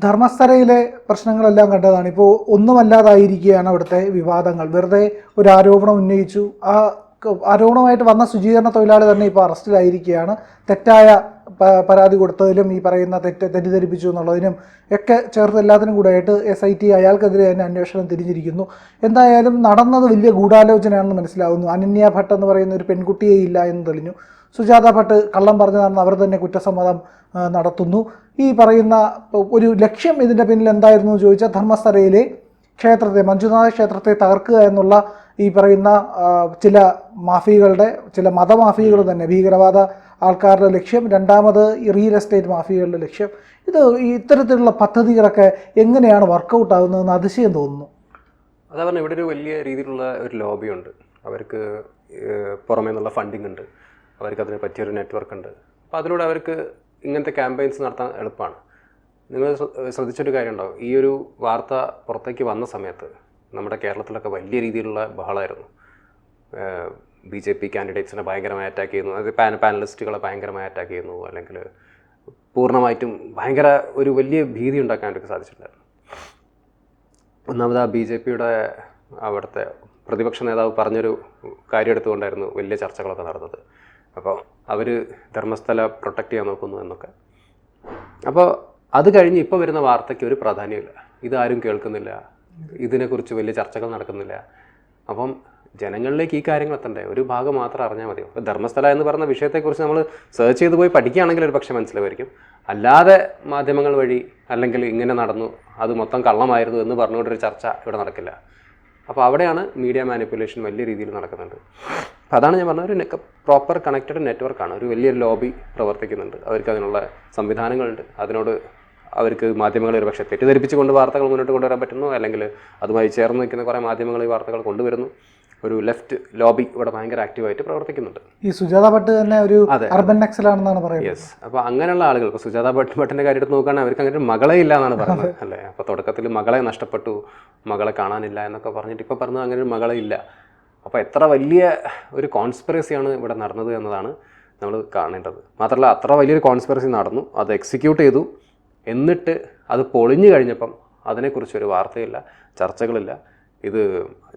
ധർമ്മസ്ഥലയിലെ പ്രശ്നങ്ങളെല്ലാം കണ്ടതാണ്. ഇപ്പോൾ ഒന്നുമല്ലാതായിരിക്കുകയാണ് അവിടുത്തെ വിവാദങ്ങൾ. വെറുതെ ഒരു ആരോപണം ഉന്നയിച്ചു, ആ ആരോപണമായിട്ട് വന്ന ശുചീകരണ തൊഴിലാളി തന്നെ ഇപ്പോൾ അറസ്റ്റിലായിരിക്കുകയാണ്. തെറ്റായ പരാതി കൊടുത്തതിലും ഈ പറയുന്ന തെറ്റിദ്ധരിപ്പിച്ചു എന്നുള്ളതിനും ഒക്കെ ചേർത്ത് എല്ലാത്തിനും കൂടെ ആയിട്ട് SIT അയാൾക്കെതിരെ തന്നെ അന്വേഷണം തിരിഞ്ഞിരിക്കുന്നു. എന്തായാലും നടന്നത് വലിയ ഗൂഢാലോചനയാണെന്ന് മനസ്സിലാവുന്നു. അനന്യ ഭട്ട് എന്ന് പറയുന്ന ഒരു പെൺകുട്ടിയെ ഇല്ല എന്ന് തെളിഞ്ഞു. സുജാത ഭട്ട് കള്ളം പറഞ്ഞതാണെന്ന് അവർ തന്നെ കുറ്റസമ്മതം നടത്തുന്നു. ഈ പറയുന്ന ഒരു ലക്ഷ്യം ഇതിൻ്റെ പിന്നിൽ എന്തായിരുന്നു എന്ന് ചോദിച്ചാൽ ധർമ്മസ്ഥലയിലെ ക്ഷേത്രത്തെ, മഞ്ജുനാഥ ക്ഷേത്രത്തെ തകർക്കുക എന്നുള്ള ഈ പറയുന്ന ചില മാഫിയകളുടെ, ചില മതമാഫിയകൾ തന്നെ, ഭീകരവാദ ആൾക്കാരുടെ ലക്ഷ്യം. രണ്ടാമത് ഈ റിയൽ എസ്റ്റേറ്റ് മാഫിയകളുടെ ലക്ഷ്യം. ഇത്തരത്തിലുള്ള പദ്ധതികളൊക്കെ എങ്ങനെയാണ് വർക്കൗട്ട് ആകുന്നതെന്ന് അതിശയം തോന്നുന്നു. അതാ പറഞ്ഞാൽ ഇവിടെ ഒരു വലിയ രീതിയിലുള്ള ഒരു ലോബിയുണ്ട്. അവർക്ക് പുറമേ നിന്നുള്ള ഫണ്ടിങ് ഉണ്ട്, അവർക്ക് അതിന് പറ്റിയൊരു നെറ്റ്വർക്ക് ഉണ്ട്. അപ്പോൾ അതിലൂടെ അവർക്ക് ഇങ്ങനത്തെ ക്യാമ്പയിൻസ് നടത്താൻ എളുപ്പമാണ്. നിങ്ങൾ ശ്രദ്ധിച്ചൊരു കാര്യം ഉണ്ടാവും, ഈ ഒരു വാർത്ത പുറത്തേക്ക് വന്ന സമയത്ത് നമ്മുടെ കേരളത്തിലൊക്കെ വലിയ രീതിയിലുള്ള ബഹളമായിരുന്നു. BJP കാൻഡിഡേറ്റ്സിനെ ഭയങ്കരമായി അറ്റാക്ക് ചെയ്യുന്നു, അതായത് പാനലിസ്റ്റുകളെ ഭയങ്കരമായി അറ്റാക്ക് ചെയ്യുന്നു, അല്ലെങ്കിൽ പൂർണ്ണമായിട്ടും ഭയങ്കര ഒരു വലിയ ഭീതി ഉണ്ടാക്കാൻ അവർക്ക് സാധിച്ചിട്ടുണ്ടായിരുന്നു. ഒന്നാമത് ആ BJPയുടെ അവിടുത്തെ പ്രതിപക്ഷ നേതാവ് പറഞ്ഞൊരു കാര്യം എടുത്തുകൊണ്ടായിരുന്നു വലിയ ചർച്ചകളൊക്കെ നടന്നത്. അപ്പോൾ അവർ ധർമ്മസ്ഥല പ്രൊട്ടക്റ്റ് ചെയ്യാൻ നോക്കുന്നു എന്നൊക്കെ. അപ്പോൾ അത് കഴിഞ്ഞ് ഇപ്പോൾ വരുന്ന വാർത്തയ്ക്ക് ഒരു പ്രാധാന്യമില്ല, ഇതാരും കേൾക്കുന്നില്ല, ഇതിനെക്കുറിച്ച് വലിയ ചർച്ചകൾ നടക്കുന്നില്ല. അപ്പം ജനങ്ങളിലേക്ക് ഈ കാര്യങ്ങൾ എത്തണ്ടേ, ഒരു ഭാഗം മാത്രം അറിഞ്ഞാൽ മതിയോ? ഇപ്പോൾ ധർമ്മസ്ഥല എന്ന് പറയുന്ന വിഷയത്തെക്കുറിച്ച് നമ്മൾ സെർച്ച് ചെയ്ത് പോയി പഠിക്കുകയാണെങ്കിൽ ഒരു പക്ഷേ മനസ്സിലായിരിക്കും. അല്ലാതെ മാധ്യമങ്ങൾ വഴി അല്ലെങ്കിൽ ഇങ്ങനെ നടന്നു, അത് മൊത്തം കള്ളമായിരുന്നു എന്ന് പറഞ്ഞുകൊണ്ടൊരു ചർച്ച ഇവിടെ നടക്കില്ല. അപ്പോൾ അവിടെയാണ് മീഡിയ മാനിപ്പുലേഷൻ വലിയ രീതിയിൽ നടക്കുന്നുണ്ട്. അപ്പോൾ അതാണ് ഞാൻ പറഞ്ഞ ഒരു പ്രോപ്പർ കണക്റ്റഡ് നെറ്റ്വർക്കാണ്, ഒരു വലിയൊരു ലോബി പ്രവർത്തിക്കുന്നുണ്ട്, അവർക്ക് അതിനുള്ള സംവിധാനങ്ങളുണ്ട്. അതിനോട് അവർക്ക് മാധ്യമങ്ങൾ ഒരു പക്ഷേ തെറ്റിദ്ധരിപ്പിച്ചുകൊണ്ട് വാർത്തകൾ മുന്നോട്ട് കൊണ്ടുവരാൻ പറ്റുന്നു, അല്ലെങ്കിൽ അതുമായി ചേർന്ന് നിൽക്കുന്ന കുറേ മാധ്യമങ്ങൾ ഈ വാർത്തകൾ കൊണ്ടുവരുന്നു. ഒരു ലെഫ്റ്റ് ലോബി ഇവിടെ ഭയങ്കര ആക്റ്റീവായിട്ട് പ്രവർത്തിക്കുന്നുണ്ട്. ഈ സുജാത ഭട്ട് തന്നെ ഒരു അർബൻ നക്സലാണെന്നാണ് പറയുന്നത്. യെസ്. അപ്പോൾ അങ്ങനെയുള്ള ആളുകൾ, ഇപ്പോൾ സുജാത ഭട്ടിൻ്റെ കാര്യം എടുത്ത് നോക്കുകയാണെങ്കിൽ അവർക്ക് അങ്ങനെ ഒരു മകളെ ഇല്ല എന്നാണ് പറയുന്നത്, അല്ലേ? അപ്പോൾ തുടക്കത്തിൽ മകളെ നഷ്ടപ്പെട്ടു, മകളെ കാണാനില്ല എന്നൊക്കെ പറഞ്ഞിട്ട് ഇപ്പോൾ പറഞ്ഞത് അങ്ങനെ ഒരു മകളെ ഇല്ല. അപ്പോൾ എത്ര വലിയ ഒരു കോൺസ്പിറസിയാണ് ഇവിടെ നടന്നത് എന്നതാണ് നമ്മൾ കാണേണ്ടത്. മാത്രമല്ല അത്ര വലിയൊരു കോൺസ്പിറസി നടന്നു, അത് എക്സിക്യൂട്ട് ചെയ്തു, എന്നിട്ട് അത് പൊളിഞ്ഞു കഴിഞ്ഞപ്പം അതിനെക്കുറിച്ചൊരു വാർത്തയില്ല, ചർച്ചകളില്ല, ഇത്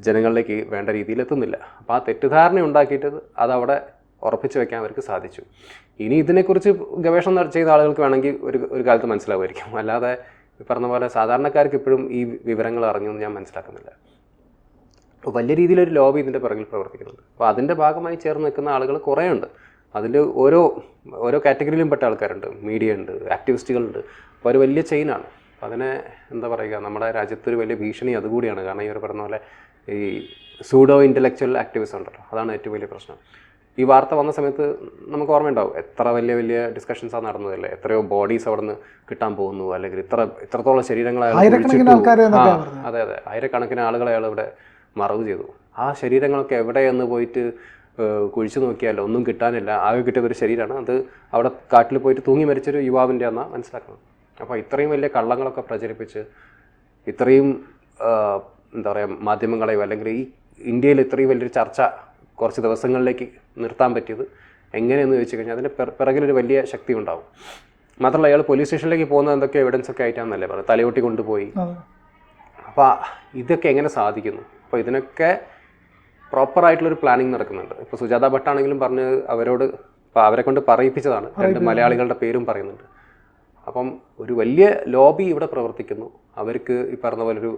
ജനങ്ങളിലേക്ക് വേണ്ട രീതിയിൽ എത്തുന്നില്ല. അപ്പോൾ ആ തെറ്റിദ്ധാരണ ഉണ്ടാക്കിയിട്ട് അതവിടെ ഉറപ്പിച്ച് വെക്കാൻ അവർക്ക് സാധിച്ചു. ഇനി ഇതിനെക്കുറിച്ച് ഗവേഷണം ചെയ്ത ആളുകൾക്ക് വേണമെങ്കിൽ ഒരു കാലത്ത് മനസ്സിലാവുമായിരിക്കും. അല്ലാതെ പറഞ്ഞ പോലെ സാധാരണക്കാർക്ക് ഇപ്പോഴും ഈ വിവരങ്ങൾ അറിഞ്ഞൊന്നും ഞാൻ മനസ്സിലാക്കുന്നില്ല. വലിയ രീതിയിലൊരു ലോബി ഇതിൻ്റെ പിറകിൽ പ്രവർത്തിക്കുന്നുണ്ട്. അപ്പോൾ അതിൻ്റെ ഭാഗമായി ചേർന്ന് നിൽക്കുന്ന ആളുകൾ കുറേ ഉണ്ട്. അതിൽ ഓരോ കാറ്റഗറിയിലും പെട്ട ആൾക്കാരുണ്ട്, മീഡിയ ഉണ്ട്, ആക്ടിവിസ്റ്റുകളുണ്ട്. അപ്പോൾ ഒരു വലിയ ചെയിനാണ്. അതിനെ എന്താ പറയുക, നമ്മുടെ രാജ്യത്തൊരു വലിയ ഭീഷണി അതുകൂടിയാണ്. കാരണം ഈ ഒരു പറഞ്ഞ പോലെ ഈ സൂഡോ ഇൻ്റലക്ച്വൽ ആക്ടിവിസം ഉണ്ടല്ലോ, അതാണ് ഏറ്റവും വലിയ പ്രശ്നം. ഈ വാർത്ത വന്ന സമയത്ത് നമുക്ക് ഓർമ്മയുണ്ടാവും, എത്ര വലിയ ഡിസ്കഷൻസാണ് നടന്നതല്ലേ, എത്രയോ ബോഡീസ് അവിടെ നിന്ന് കിട്ടാൻ പോകുന്നു, അല്ലെങ്കിൽ ഇത്രത്തോളം ശരീരങ്ങളെ അതെ ആയിരക്കണക്കിന് ആളുകളെ അയാൾ ഇവിടെ മറവ് ചെയ്തു. ആ ശരീരങ്ങളൊക്കെ എവിടെയെന്ന് പോയിട്ട് കുഴിച്ചു നോക്കിയാലോ ഒന്നും കിട്ടാനില്ല. ആകെ കിട്ടിയതൊരു ശരീരമാണ്, അത് അവിടെ കാട്ടിൽ പോയിട്ട് തൂങ്ങി മരിച്ചൊരു യുവാവിൻ്റെ എന്നാണ് മനസ്സിലാക്കുന്നത്. അപ്പോൾ ഇത്രയും വലിയ കള്ളങ്ങളൊക്കെ പ്രചരിപ്പിച്ച് ഇത്രയും എന്താ പറയുക മാധ്യമങ്ങളെയോ അല്ലെങ്കിൽ ഈ ഇന്ത്യയിൽ ഇത്രയും വലിയൊരു ചർച്ച കുറച്ച് ദിവസങ്ങളിലേക്ക് നിർത്താൻ പറ്റിയത് എങ്ങനെയെന്ന് ചോദിച്ചു കഴിഞ്ഞാൽ അതിൻ്റെ പിറകിലൊരു വലിയ ശക്തി ഉണ്ടാവും. മാത്രമല്ല അയാൾ പോലീസ് സ്റ്റേഷനിലേക്ക് പോകുന്നത് എന്തൊക്കെ എവിഡൻസ് ഒക്കെ ആയിട്ടാണെന്നല്ലേ പറയുന്നത്, തലയോട്ടി കൊണ്ടുപോയി. അപ്പോൾ ഇതൊക്കെ എങ്ങനെ സാധിക്കുന്നു? അപ്പോൾ ഇതിനൊക്കെ പ്രോപ്പറായിട്ടുള്ളൊരു പ്ലാനിങ് നടക്കുന്നുണ്ട്. ഇപ്പോൾ സുജാത ഭട്ടാണെങ്കിലും പറഞ്ഞ് അവരെ കൊണ്ട് പറയിപ്പിച്ചതാണ്, 2 മലയാളികളുടെ പേരും പറയുന്നുണ്ട്. അപ്പം ഒരു വലിയ ലോബി ഇവിടെ പ്രവർത്തിക്കുന്നു. അവർക്ക് ഈ പറഞ്ഞ പോലെ ഒരു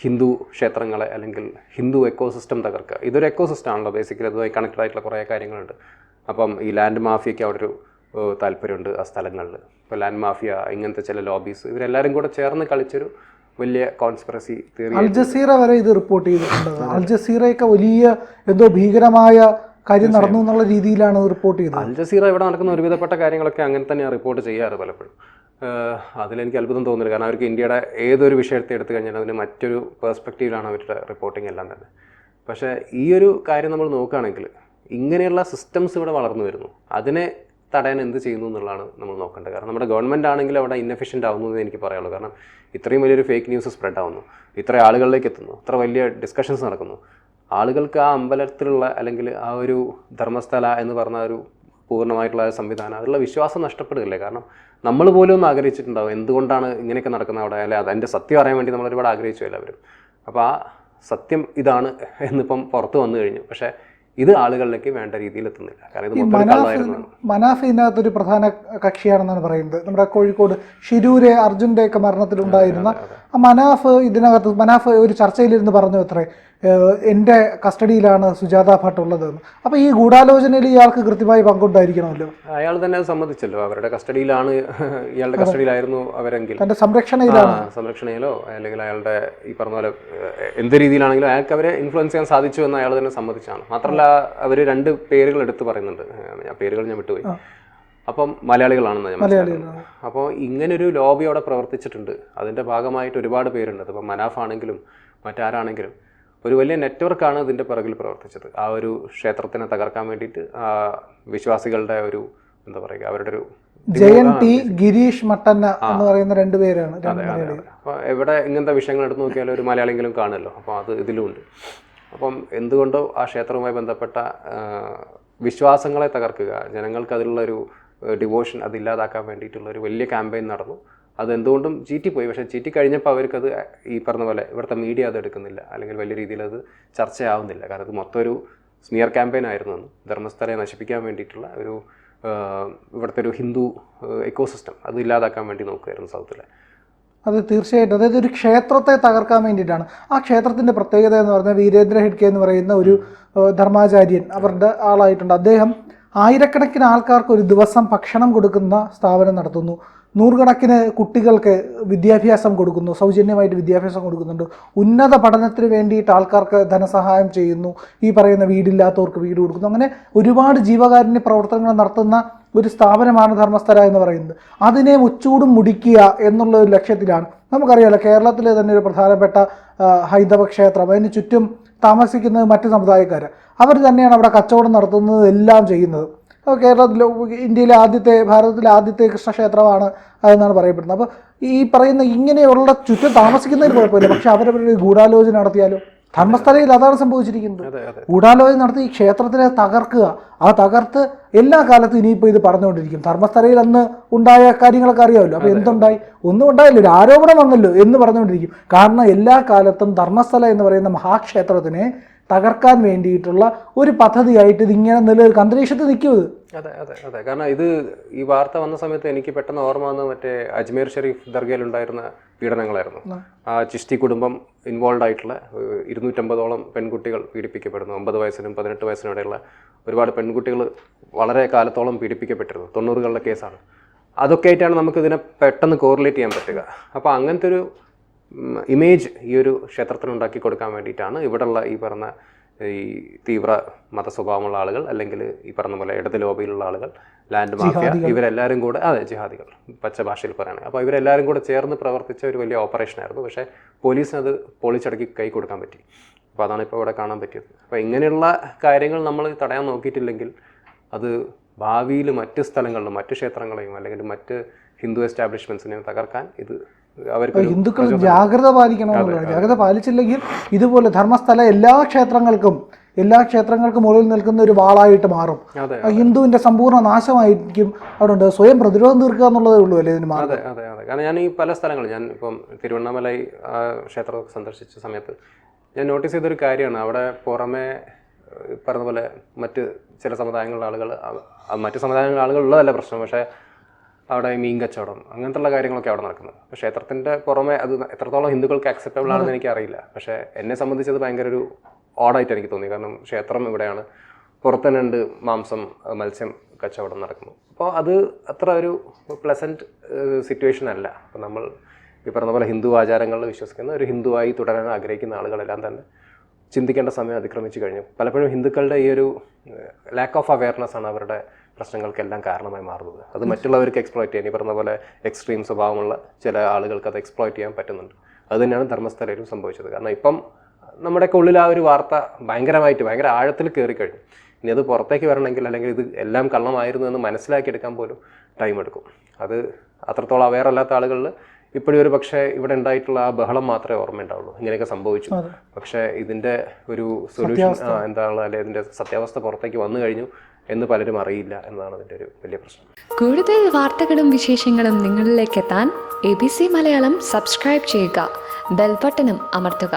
ഹിന്ദു ക്ഷേത്രങ്ങളെ അല്ലെങ്കിൽ ഹിന്ദു എക്കോസിസ്റ്റം തകർക്കുക. ഇതൊരു എക്കോസിസ്റ്റം ആണല്ലോ ബേസിക്കലി, അതുമായി കണക്റ്റഡ് ആയിട്ടുള്ള കുറേ കാര്യങ്ങളുണ്ട്. അപ്പം ഈ ലാൻഡ് മാഫിയയ്ക്ക് അവിടെ ഒരു താല്പര്യമുണ്ട് ആ സ്ഥലങ്ങളിൽ. ഇപ്പോൾ ലാൻഡ് മാഫിയ ഇങ്ങനത്തെ ചില ലോബീസ് ഇവരെല്ലാവരും കൂടെ ചേർന്ന് കളിച്ചൊരു വലിയ കോൺസ്പിറസി തിയറി. അൽ ജസീറ വരെ ഇത് റിപ്പോർട്ട് ചെയ്തിട്ടുണ്ട്. അൽ ജസീറയൊക്കെ വലിയ എന്തോ ഭീകരമായ കാര്യം നടന്നു എന്നുള്ള രീതിയിലാണ് റിപ്പോർട്ട് ചെയ്തത്. അൽ ജസീറ ഇവിടെ നടക്കുന്ന ഒരുവിധപ്പെട്ട കാര്യങ്ങളൊക്കെ അങ്ങനെ തന്നെയാണ് റിപ്പോർട്ട് ചെയ്യാറ് പലപ്പോഴും. അതിലെനിക്ക് അത്ഭുതം തോന്നുന്നില്ല. കാരണം അവർക്ക് ഇന്ത്യയുടെ ഏതൊരു വിഷയത്തെ എടുത്തു കഴിഞ്ഞാൽ അതിന് മറ്റൊരു പേഴ്സ്പെക്റ്റീവിലാണ് അവരുടെ റിപ്പോർട്ടിംഗ് എല്ലാം തന്നെ. പക്ഷേ ഈ ഒരു കാര്യം നമ്മൾ നോക്കുകയാണെങ്കിൽ ഇങ്ങനെയുള്ള സിസ്റ്റംസ് ഇവിടെ വളർന്നു വരുന്നു. അതിനെ തടയാൻ എന്ത് ചെയ്യുന്നു എന്നുള്ളതാണ് നമ്മൾ നോക്കേണ്ടത്. കാരണം നമ്മുടെ ഗവൺമെൻറ് ആണെങ്കിൽ അവിടെ ഇൻഎഫിഷ്യൻ്റ് ആവുന്നതെന്ന് എനിക്ക് പറയുള്ളൂ. കാരണം ഇത്രയും വലിയൊരു ഫേക്ക് ന്യൂസ് സ്പ്രെഡ് ആവുന്നു, ഇത്ര ആളുകളിലേക്ക് എത്തുന്നു, ഇത്ര വലിയ ഡിസ്കഷൻസ് നടക്കുന്നു. ആളുകൾക്ക് ആ അമ്പലത്തിലുള്ള അല്ലെങ്കിൽ ആ ഒരു ധർമ്മസ്ഥല എന്ന് പറഞ്ഞ ഒരു പൂർണ്ണമായിട്ടുള്ള ആ സംവിധാനം, അതിലുള്ള വിശ്വാസം നഷ്ടപ്പെടുകയല്ലേ. കാരണം നമ്മൾ പോലും ഒന്ന് ആഗ്രഹിച്ചിട്ടുണ്ടാവും എന്തുകൊണ്ടാണ് ഇങ്ങനെയൊക്കെ നടക്കുന്നത് അവിടെ, അല്ലെ അതിൻ്റെ സത്യം അറിയാൻ വേണ്ടി നമ്മൾ ഒരുപാട് ആഗ്രഹിച്ചു എല്ലാവരും. അപ്പോൾ ആ സത്യം ഇതാണ് എന്നിപ്പം പുറത്ത് വന്നു കഴിഞ്ഞു. പക്ഷേ ഇത് ആളുകളിലേക്ക് വേണ്ട രീതിയിൽ എത്തുന്നില്ല. കാരണം ഇത് മൊത്തം കള്ളമായിരുന്നു. മനാഫ് ഇതിനകത്തൊരു പ്രധാന കക്ഷിയാണെന്നാണ് പറയുന്നത്. നമ്മുടെ കോഴിക്കോട് ഷിരൂര് അർജുൻ്റെ ഒക്കെ മരണത്തിലുണ്ടായിരുന്ന ആ മനാഫ് ഒരു ചർച്ചയിലിരുന്ന് പറഞ്ഞു അത്രേ, എൻ്റെ കസ്റ്റഡിയിലാണ് സുജാത ഭട്ട് ഉള്ളതെന്ന്. അപ്പോൾ ഈ ഗൂഢാലോചനയിൽ ഇയാൾക്ക് കൃത്യമായി പങ്കുണ്ടായിരിക്കണമല്ലോ. അയാൾ തന്നെ അത് സമ്മതിച്ചല്ലോ, അവരുടെ കസ്റ്റഡിയിലാണ്, ഇയാളുടെ കസ്റ്റഡിയിലായിരുന്നു അവരെങ്കിൽ, തൻ്റെ സംരക്ഷണയിലോ അല്ലെങ്കിൽ അയാളുടെ ഈ പറഞ്ഞ പോലെ എന്ത് രീതിയിലാണെങ്കിലും അയാൾക്ക് അവരെ ഇൻഫ്ലുവൻസ് ചെയ്യാൻ സാധിച്ചു എന്ന് അയാൾ തന്നെ സമ്മതിച്ചാണ്. മാത്രമല്ല അവർ 2 പേരുകൾ എടുത്ത് പറയുന്നുണ്ട്, പേരുകൾ ഞാൻ വിട്ടുപോയി. അപ്പം മലയാളികളാണെന്ന് ഞാൻ മനസ്സിലാക്കുന്നത്. അപ്പോൾ ഇങ്ങനൊരു ലോബി അവിടെ പ്രവർത്തിച്ചിട്ടുണ്ട്. അതിൻ്റെ ഭാഗമായിട്ട് ഒരുപാട് പേരുണ്ട്. അതിപ്പോൾ മനാഫാണെങ്കിലും മറ്റാരാണെങ്കിലും ഒരു വലിയ നെറ്റ്വർക്കാണ് ഇതിൻ്റെ പിറകിൽ പ്രവർത്തിച്ചത്. ആ ഒരു ക്ഷേത്രത്തിനെ തകർക്കാൻ വേണ്ടിയിട്ട് വിശ്വാസികളുടെ ഒരു എന്താ പറയുക, അവരുടെ ഒരു JNT ഗിരീഷ് മട്ടന്ന എന്ന് പറയുന്ന 2 പേരാണ്. അപ്പോൾ എവിടെ ഇങ്ങനത്തെ വിഷയങ്ങൾ എടുത്ത് നോക്കിയാലും ഒരു മലയാളിയെങ്കിലും കാണുമല്ലോ. അപ്പോൾ അത് ഇതിലുമുണ്ട്. അപ്പം എന്തുകൊണ്ടോ ആ ക്ഷേത്രവുമായി ബന്ധപ്പെട്ട വിശ്വാസങ്ങളെ തകർക്കുക, ജനങ്ങൾക്ക് അതിലുള്ളൊരു ഡിവോഷൻ അതില്ലാതാക്കാൻ വേണ്ടിയിട്ടുള്ള ഒരു വലിയ ക്യാമ്പയിൻ നടന്നു. അതെന്തുകൊണ്ടും ചീറ്റിപ്പോയി. പക്ഷേ ചീറ്റി കഴിഞ്ഞപ്പോൾ അവർക്കത് ഈ പറഞ്ഞ പോലെ ഇവിടുത്തെ മീഡിയ അത് എടുക്കുന്നില്ല, അല്ലെങ്കിൽ വലിയ രീതിയിൽ അത് ചർച്ചയാവുന്നില്ല. കാരണം അത് മൊത്തം ഒരു സ്മിയർ ക്യാമ്പയിൻ ആയിരുന്നു. ധർമ്മസ്ഥലയെ നശിപ്പിക്കാൻ വേണ്ടിയിട്ടുള്ള ഒരു ഇവിടുത്തെ ഒരു ഹിന്ദു എക്കോസിസ്റ്റം അത് ഇല്ലാതാക്കാൻ വേണ്ടി നോക്കുമായിരുന്നു സൗത്തിലെ. അത് തീർച്ചയായിട്ടും, അതായത് ഒരു ക്ഷേത്രത്തെ തകർക്കാൻ വേണ്ടിയിട്ടാണ്. ആ ക്ഷേത്രത്തിൻ്റെ പ്രത്യേകത എന്ന് പറഞ്ഞാൽ വീരേന്ദ്ര ഹെഡ്കെ എന്ന് പറയുന്ന ഒരു ധർമാചാര്യൻ അവരുടെ ആളായിട്ടുണ്ട്. അദ്ദേഹം ആയിരക്കണക്കിന് ആൾക്കാർക്ക് ഒരു ദിവസം ഭക്ഷണം കൊടുക്കുന്ന സ്ഥാപനം നടത്തുന്നു. 100 കണക്കിന് കുട്ടികൾക്ക് വിദ്യാഭ്യാസം കൊടുക്കുന്നു, സൗജന്യമായിട്ട് വിദ്യാഭ്യാസം കൊടുക്കുന്നുണ്ട്. ഉന്നത പഠനത്തിന് വേണ്ടിയിട്ട് ആൾക്കാർക്ക് ധനസഹായം ചെയ്യുന്നു. ഈ പറയുന്ന വീടില്ലാത്തവർക്ക് വീട് കൊടുക്കുന്നു. അങ്ങനെ ഒരുപാട് ജീവകാരുണ്യ പ്രവർത്തനങ്ങൾ നടത്തുന്ന ഒരു സ്ഥാപനമാണ് ധർമ്മസ്ഥല എന്ന് പറയുന്നത്. അതിനെ മുച്ചൂടും മുടിക്കുക എന്നുള്ള ഒരു ലക്ഷ്യത്തിലാണ്. നമുക്കറിയാമല്ലോ, കേരളത്തിലെ തന്നെ ഒരു പ്രധാനപ്പെട്ട ഹൈന്ദവ ക്ഷേത്രം, അതിന് ചുറ്റും താമസിക്കുന്നത് മറ്റ് സമുദായക്കാർ. അവർ തന്നെയാണ് അവിടെ കച്ചവടം നടത്തുന്നത്, എല്ലാം ചെയ്യുന്നത്. ഇന്ത്യയിലെ ഭാരതത്തിലെ ആദ്യത്തെ കൃഷ്ണക്ഷേത്രമാണ് അതെന്നാണ് പറയപ്പെടുന്നത്. അപ്പോൾ ഈ പറയുന്ന ഇങ്ങനെയുള്ള ചുറ്റും താമസിക്കുന്നതിന് കുഴപ്പമില്ല. പക്ഷെ അവരവരുടെ ഗൂഢാലോചന നടത്തിയാലോ? ധർമ്മസ്ഥലയിൽ അതാണ് സംഭവിച്ചിരിക്കുന്നത്. ഗൂഢാലോചന നടത്തി ഈ ക്ഷേത്രത്തിനെ തകർക്കുക. ആ തകർത്ത് എല്ലാ കാലത്തും ഇനിയിപ്പോൾ ഇത് പറഞ്ഞുകൊണ്ടിരിക്കും. ധർമ്മസ്ഥലയിൽ അന്ന് ഉണ്ടായ കാര്യങ്ങളൊക്കെ അറിയാമല്ലോ. അപ്പോൾ എന്തുണ്ടായി? ഒന്നും ഉണ്ടായില്ല, ഒരു ആരോപണം വന്നല്ലോ എന്ന് പറഞ്ഞുകൊണ്ടിരിക്കും. കാരണം എല്ലാ കാലത്തും ധർമ്മസ്ഥല എന്ന് പറയുന്ന മഹാക്ഷേത്രത്തിനെ തകർക്കാൻ വേണ്ടിയിട്ടുള്ള ഒരു പദ്ധതിയായിട്ട് ഇതിങ്ങനെ നിലനിൽക്കുക, അന്തരീക്ഷത്തിൽ നിൽക്കുന്നത്. അതെ അതെ അതെ. കാരണം ഈ വാർത്ത വന്ന സമയത്ത് എനിക്ക് പെട്ടെന്ന് ഓർമ്മ വന്ന് മറ്റേ അജ്മീർ ഷെരീഫ് ദർഗയിലുണ്ടായിരുന്ന പീഡനങ്ങളായിരുന്നു. ആ ചിഷ്ടി കുടുംബം ഇൻവോൾവ് ആയിട്ടുള്ള 250ഓളം പെൺകുട്ടികൾ പീഡിപ്പിക്കപ്പെടുന്നു. 9 വയസ്സിനും 18 വയസ്സിനും ഇടയിലുള്ള ഒരുപാട് പെൺകുട്ടികൾ വളരെ കാലത്തോളം പീഡിപ്പിക്കപ്പെട്ടിരുന്നു. 90കളുടെ കേസാണ്. അതൊക്കെ ആയിട്ടാണ് നമുക്കിതിനെ പെട്ടെന്ന് കോറിലേറ്റ് ചെയ്യാൻ പറ്റുക. അപ്പോൾ അങ്ങനത്തെ ഒരു ഇമേജ് ഈ ഒരു ക്ഷേത്രത്തിന് ഉണ്ടാക്കി കൊടുക്കാൻ വേണ്ടിയിട്ടാണ് ഇവിടെയുള്ള ഈ പറഞ്ഞ ഈ തീവ്ര മത സ്വഭാവമുള്ള ആളുകൾ, അല്ലെങ്കിൽ ഈ പറഞ്ഞ പോലെ ഇടത് ലോബിയിലുള്ള ആളുകൾ, ലാൻഡ് മാഫിയ, ഇവരെല്ലാവരും കൂടെ, അതെ ജിഹാദികൾ പച്ച ഭാഷയിൽ പറയുകയാണ്. അപ്പോൾ ഇവരെല്ലാവരും കൂടെ ചേർന്ന് പ്രവർത്തിച്ച ഒരു വലിയ ഓപ്പറേഷനായിരുന്നു. പക്ഷേ പോലീസിന് അത് പൊളിച്ചടക്കി കൈ കൊടുക്കാൻ പറ്റി. അപ്പോൾ അതാണ് ഇപ്പോൾ ഇവിടെ കാണാൻ പറ്റിയത്. അപ്പോൾ ഇങ്ങനെയുള്ള കാര്യങ്ങൾ നമ്മൾ തടയാൻ നോക്കിയിട്ടില്ലെങ്കിൽ അത് ഭാവിയിൽ മറ്റ് സ്ഥലങ്ങളിലും മറ്റ് ക്ഷേത്രങ്ങളെയും അല്ലെങ്കിൽ മറ്റ് ഹിന്ദു എസ്റ്റാബ്ലിഷ്മെൻറ്റ്സിനെയും തകർക്കാൻ ഇത് ഹിന്ദുക്കൾ ജാഗ്രത പാലിക്കണമെന്നുള്ളതാണ്. ജാഗ്രത പാലിച്ചില്ലെങ്കിൽ ഇതുപോലെ ധർമ്മസ്ഥല എല്ലാ ക്ഷേത്രങ്ങൾക്കും മുകളിൽ നിൽക്കുന്ന ഒരു വാളായിട്ട് മാറും. ഹിന്ദുവിന്റെ സമ്പൂർണ്ണ നാശമായിരിക്കും. അവിടെ സ്വയം പ്രതിരോധം തീർക്കുക എന്നുള്ളതേ ഉള്ളൂ അല്ലേ ഇതിന് മാർഗം. അതെ അതെ. കാരണം ഞാൻ ഈ പല സ്ഥലങ്ങളും, ഞാൻ ഇപ്പം തിരുവണ്ണാമലൈ ക്ഷേത്രം സന്ദർശിച്ച സമയത്ത് ഞാൻ നോട്ടീസ് ചെയ്തൊരു കാര്യമാണ്, അവിടെ പുറമെ പറഞ്ഞ പോലെ മറ്റ് ചില സമുദായങ്ങളിലെ ആളുകൾ, മറ്റ് സമുദായങ്ങളിലെ ആളുകളുള്ളതല്ല പ്രശ്നം, പക്ഷേ അവിടെ മീൻ കച്ചവടം അങ്ങനത്തുള്ള കാര്യങ്ങളൊക്കെ അവിടെ നടക്കുന്നത്. അപ്പോൾ ക്ഷേത്രത്തിൻ്റെ പുറമെ അത് എത്രത്തോളം ഹിന്ദുക്കൾക്ക് അക്സെപ്റ്റബിൾ ആണെന്ന് എനിക്കറിയില്ല. പക്ഷേ എന്നെ സംബന്ധിച്ചത് ഭയങ്കര ഒരു ഓഡായിട്ട് എനിക്ക് തോന്നി. കാരണം ക്ഷേത്രം ഇവിടെയാണ്, പുറത്ത് തന്നെ ഉണ്ട് മാംസം മത്സ്യം കച്ചവടം നടക്കുന്നു. അപ്പോൾ അത് അത്ര ഒരു പ്ലസൻറ്റ് സിറ്റുവേഷൻ അല്ല. അപ്പോൾ നമ്മൾ ഈ പറഞ്ഞ പോലെ ഹിന്ദു ആചാരങ്ങളിൽ വിശ്വസിക്കുന്ന ഒരു ഹിന്ദുവായി തുടരാൻ ആഗ്രഹിക്കുന്ന ആളുകളെല്ലാം തന്നെ ചിന്തിക്കേണ്ട സമയം അതിക്രമിച്ചു കഴിഞ്ഞു. പലപ്പോഴും ഹിന്ദുക്കളുടെ ഈ ഒരു ലാക്ക് ഓഫ് അവയർനെസ് ആണ് അവരുടെ പ്രശ്നങ്ങൾക്കെല്ലാം കാരണമായി മാറുന്നത്. അത് മറ്റുള്ളവർക്ക് എക്സ്പ്ലോയിറ്റ് ചെയ്യാൻ, ഈ പറഞ്ഞ പോലെ എക്സ്ട്രീം സ്വഭാവമുള്ള ചില ആളുകൾക്ക് അത് എക്സ്പ്ലോയിറ്റ് ചെയ്യാൻ പറ്റുന്നുണ്ട്. അത് തന്നെയാണ് ധർമ്മസ്ഥലയിലും സംഭവിച്ചത്. കാരണം ഇപ്പം നമ്മുടെയൊക്കെ ഉള്ളിൽ ആ ഒരു വാർത്ത ഭയങ്കര ആഴത്തിൽ കയറിക്കഴിഞ്ഞു. ഇനി അത് പുറത്തേക്ക് വരണമെങ്കിൽ, അല്ലെങ്കിൽ ഇത് എല്ലാം കള്ളമായിരുന്നു എന്ന് മനസ്സിലാക്കിയെടുക്കാൻ പോലും ടൈം എടുക്കും. അത് അത്രത്തോളം അവെയർ അല്ലാത്ത ആളുകളിൽ ഇപ്പോഴും ഒരു പക്ഷേ ഇവിടെ ഉണ്ടായിട്ടുള്ള ആ ബഹളം മാത്രമേ ഓർമ്മയുണ്ടാവുള്ളൂ, ഇങ്ങനെയൊക്കെ സംഭവിച്ചു. പക്ഷേ ഇതിൻ്റെ ഒരു സൊല്യൂഷൻ എന്താണ്, അല്ലെങ്കിൽ ഇതിൻ്റെ സത്യാവസ്ഥ പുറത്തേക്ക് വന്നു കഴിഞ്ഞു എന്ന് പലരും അറിയില്ല എന്നതാണ് അതിൻ്റെ ഒരു വലിയ പ്രശ്നം. കൂടുതൽ വാർത്തകളും വിശേഷങ്ങളും നിങ്ങളിലേക്ക് എത്താൻ ABC മലയാളം സബ്സ്ക്രൈബ് ചെയ്യുക, ബെൽ ബട്ടണും അമർത്തുക.